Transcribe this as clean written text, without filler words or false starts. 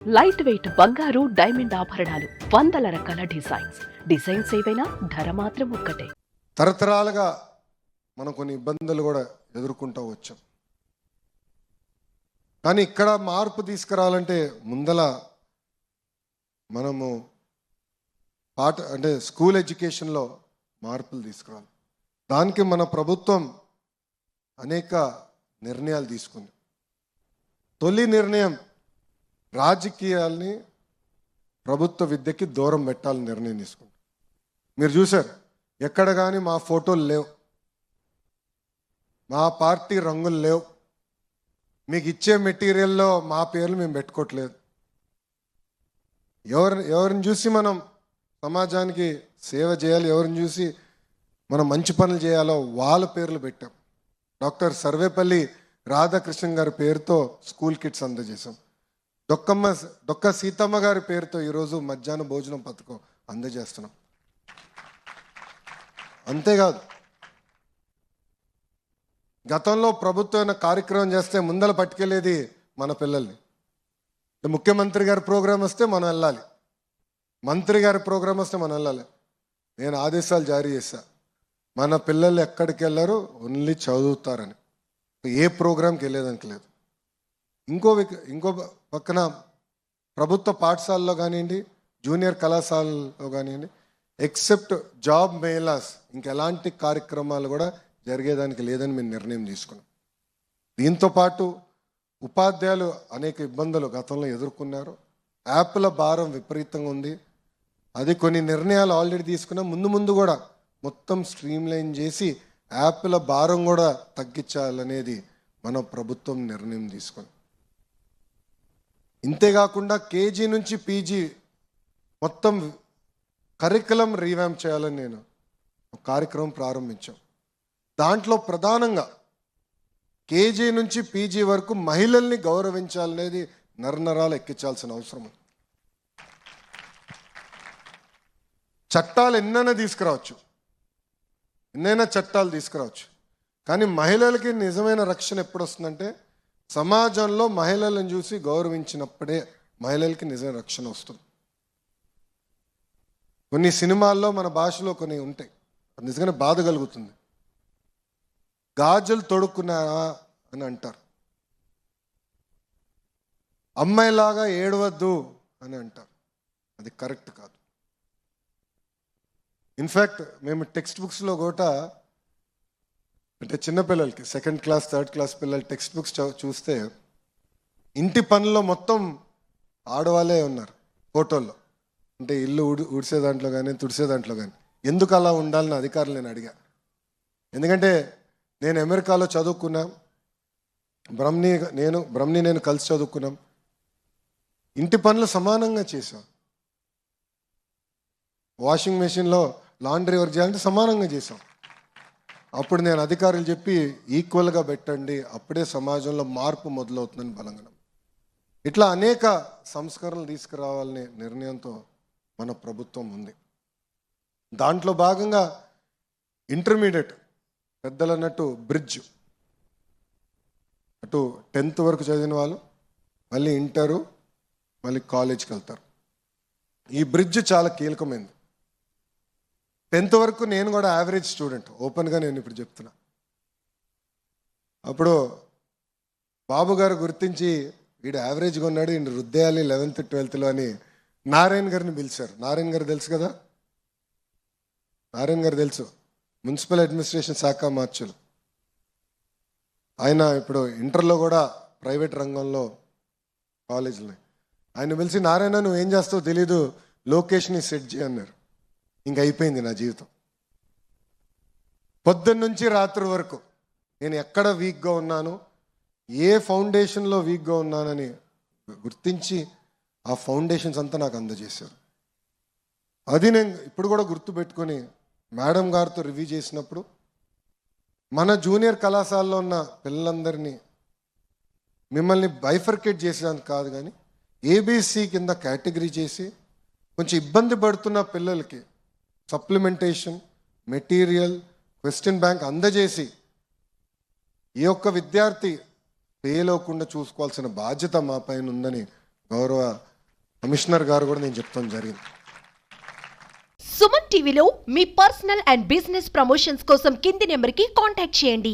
Light weight బంగారు diamond ఆభరణాలు, వందల రకాల డిజైన్స్ ఏవైనా ధర మాత్రం ఒక్కటే. తరతరాలుగా మనం కొన్ని ఇబ్బందులు కూడా ఎదుర్కొంటూ వచ్చాం. కానీ ఇక్కడ మార్పు తీసుకురావాలంటే ముందల మనము స్కూల్ ఎడ్యుకేషన్లో మార్పులు తీసుకురావాలి. దానికి మన ప్రభుత్వం అనేక నిర్ణయాలు తీసుకుంది. తొలి నిర్ణయం రాజకీయాల్ని ప్రభుత్వ విద్యకి దూరం పెట్టాలని నిర్ణయం తీసుకుంది. మీరు చూశారు, ఎక్కడ కానీ మా ఫోటోలు లేవు, మా పార్టీ రంగులు లేవు, మీకు ఇచ్చే మెటీరియల్లో మా పేర్లు మేము పెట్టుకోవట్లేదు. ఎవరిని చూసి మనం సమాజానికి సేవ చేయాలి, ఎవరిని చూసి మనం మంచి పనులు చేయాలో వాళ్ళ పేర్లు పెట్టాం. డాక్టర్ సర్వేపల్లి రాధాకృష్ణన్ గారి పేరుతో స్కూల్ కిట్స్ అందజేశాం. డొక్క సీతమ్మ గారి పేరుతో ఈరోజు మధ్యాహ్న భోజనం పథకం అందజేస్తున్నాం. అంతేకాదు, గతంలో ప్రభుత్వం కార్యక్రమం చేస్తే ముందల పట్టుకెళ్ళేది మన పిల్లల్ని. ముఖ్యమంత్రి గారి ప్రోగ్రాం వస్తే మనం వెళ్ళాలి, మంత్రి గారి ప్రోగ్రాం వస్తే మనం వెళ్ళాలి. నేను ఆదేశాలు జారీ చేశా, మన పిల్లలు ఎక్కడికి వెళ్ళారు, ఓన్లీ చదువుతారని. ఏ ప్రోగ్రాంకి వెళ్ళేదానికి లేదు. ఇంకో పక్కన ప్రభుత్వ పాఠశాలలో కానివ్వండి, జూనియర్ కళాశాలలో కానివ్వండి, ఎక్సెప్ట్ జాబ్ మేళాస్ ఇంకెలాంటి కార్యక్రమాలు కూడా జరిగేదానికి లేదని మేము నిర్ణయం తీసుకున్నాం. దీంతోపాటు ఉపాధ్యాయులు అనేక ఇబ్బందులు గతంలో ఎదుర్కొన్నారు. యాప్ల భారం విపరీతంగా ఉంది. అది కొన్ని నిర్ణయాలు ఆల్రెడీ తీసుకున్నాం. ముందు కూడా మొత్తం స్ట్రీమ్లైన్ చేసి యాప్ల భారం కూడా తగ్గించాలనేది మన ప్రభుత్వం నిర్ణయం తీసుకుంది. ఇంతేకాకుండా కేజీ నుంచి పీజీ మొత్తం కరికులం రీవ్యాంప్ చేయాలని నేను ఒక కార్యక్రమం ప్రారంభించాం. దాంట్లో ప్రధానంగా కేజీ నుంచి పీజీ వరకు మహిళల్ని గౌరవించాలనేది నరనరాలు ఎక్కించాల్సిన అవసరం ఉంది. చట్టాలు ఎన్నైనా చట్టాలు తీసుకురావచ్చు, కానీ మహిళలకి నిజమైన రక్షణ ఎప్పుడు వస్తుందంటే సమాజంలో మహిళలను చూసి గౌరవించినప్పుడే మహిళలకి నిజమైన రక్షణ వస్తుంది. కొన్ని సినిమాల్లో మన భాషలో కొన్ని ఉంటాయి, అది నిజంగానే బాధ కలుగుతుంది. గాజులు తొడుక్కున్నారా అని అంటారు, అమ్మాయిలాగా ఏడవద్దు అని అంటారు. అది కరెక్ట్ కాదు. ఇన్ఫ్యాక్ట్ మేము టెక్స్ట్ బుక్స్లో కూడా అంటే చిన్నపిల్లలకి 2nd క్లాస్ 3rd క్లాస్ పిల్లలు టెక్స్ట్ బుక్స్ చూస్తే ఇంటి పనుల్లో మొత్తం ఆడవాళ్ళే ఉన్నారు ఫోటోల్లో. అంటే ఇల్లు ఊడ్చే దాంట్లో కానీ తుడిసే దాంట్లో కానీ. ఎందుకు అలా ఉండాలని అధికారులు నేను అడిగా. ఎందుకంటే నేను అమెరికాలో చదువుకున్నాం, బ్రహ్మని నేను కలిసి చదువుకున్నాం. ఇంటి పనులు సమానంగా చేసాం. వాషింగ్ మెషిన్లో లాండ్రీ వర్క్ చేయాలంటే సమానంగా చేసాం. అప్పుడు నేను అధికారులు చెప్పి ఈక్వల్గా పెట్టండి, అప్పుడే సమాజంలో మార్పు మొదలవుతుందని బలంగా. ఇట్లా అనేక సంస్కరణలు తీసుకురావాలనే నిర్ణయంతో మన ప్రభుత్వం ఉంది. దాంట్లో భాగంగా ఇంటర్మీడియట్ పెద్దలు అన్నట్టు బ్రిడ్జ్, అటు 10th వరకు చదివిన వాళ్ళు మళ్ళీ ఇంటరు మళ్ళీ కాలేజ్కి వెళ్తారు. ఈ బ్రిడ్జ్ చాలా కీలకమైంది. 10th వరకు నేను కూడా యావరేజ్ స్టూడెంట్, ఓపెన్గా నేను ఇప్పుడు చెప్తున్నా. అప్పుడు బాబు గారు గుర్తించి వీడు యావరేజ్గా ఉన్నాడు, వీడు రుద్దేయాలి 11th 12thలో అని నారాయణ గారిని పిలిచారు. నారాయణ గారు తెలుసు కదా, నారాయణ గారు తెలుసు, మున్సిపల్ అడ్మినిస్ట్రేషన్ శాఖ మార్చులు. ఆయన ఇప్పుడు ఇంటర్లో కూడా ప్రైవేట్ రంగంలో కాలేజీలో. ఆయన పిలిచి, నారాయణ నువ్వు ఏం చేస్తావో తెలీదు, లొకేషన్ని సెట్ చేయన్నారు. ఇంక అయిపోయింది నా జీవితం. పొద్దున్న నుంచి రాత్రి వరకు నేను ఎక్కడ వీక్గా ఉన్నాను, ఏ ఫౌండేషన్లో వీక్గా ఉన్నానని గుర్తించి ఆ ఫౌండేషన్స్ అంతా నాకు అందజేశారు. అది నేను ఇప్పుడు కూడా గుర్తుపెట్టుకొని మేడం గారితో రివ్యూ చేసినప్పుడు మన జూనియర్ కళాశాలలో ఉన్న పిల్లలందరినీ మిమ్మల్ని బైఫర్కేట్ చేసేదానికి కాదు, కానీ ఏబీసీ కింద కేటగిరీ చేసి కొంచెం ఇబ్బంది పడుతున్న పిల్లలకి సప్లిమెంటేషన్, మెటీరియల్, క్వశ్చన్ బ్యాంక్ అందజేసి ఏ ఒక్క విద్యార్థి ఫెయిల్ అవ్వకుండా చూసుకోవాల్సిన బాధ్యత మా పైన ఉందని గౌరవ కమిషనర్ గారు కూడా నేను చెప్తాను జరిగింది. సుమన్ టీవీలో మీ పర్సనల్ అండ్ బిజినెస్ ప్రమోషన్స్ కోసం కింది నెంబర్కి కాంటాక్ట్ చేయండి.